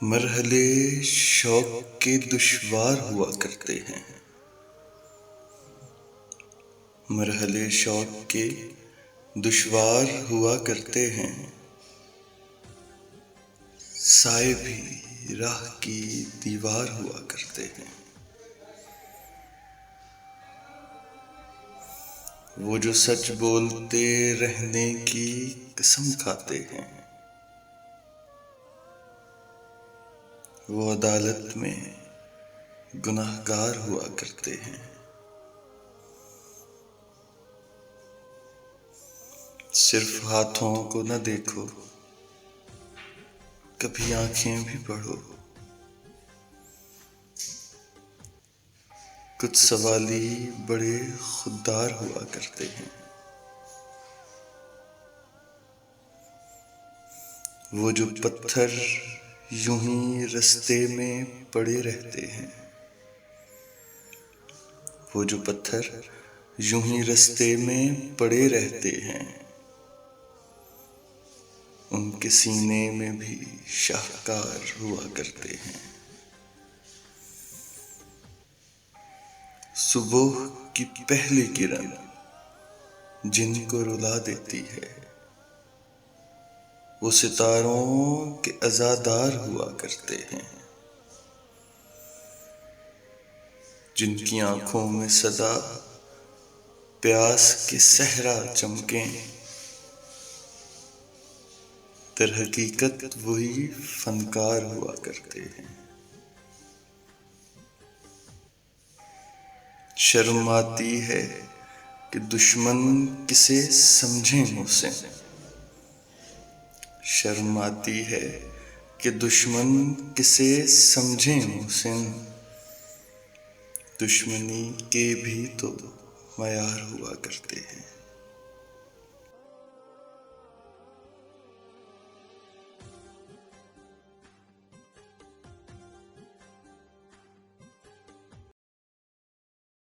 مرحلے شوق کے دشوار ہوا کرتے ہیں، مرحلے شوق کے دشوار ہوا کرتے ہیں، سائے بھی راہ کی دیوار ہوا کرتے ہیں۔ وہ جو سچ بولتے رہنے کی قسم کھاتے ہیں، وہ عدالت میں گنہگار ہوا کرتے ہیں۔ صرف ہاتھوں کو نہ دیکھو، کبھی آنکھیں بھی پڑھو۔ کچھ سوالی بڑے خوددار ہوا کرتے ہیں، وہ جو پتھر یوں ہی رستے میں پڑے رہتے ہیں، وہ جو پتھر یوں ہی رستے میں پڑے رہتے ہیں، ان کے سینے میں بھی شاہکار ہوا کرتے ہیں۔ صبح کی پہلی کرن جن کو رلا دیتی ہے، وہ ستاروں کے عزادار ہوا کرتے ہیں۔ جن کی آنکھوں میں سدا پیاس کے صحرا چمکیں، در حقیقت وہی فنکار ہوا کرتے ہیں۔ شرم آتی ہے کہ دشمن کسے سمجھیں محسن، شرم آتی ہے کہ دشمن کسے سمجھیں محسن، دشمنی کے بھی تو معیار ہوا کرتے ہیں۔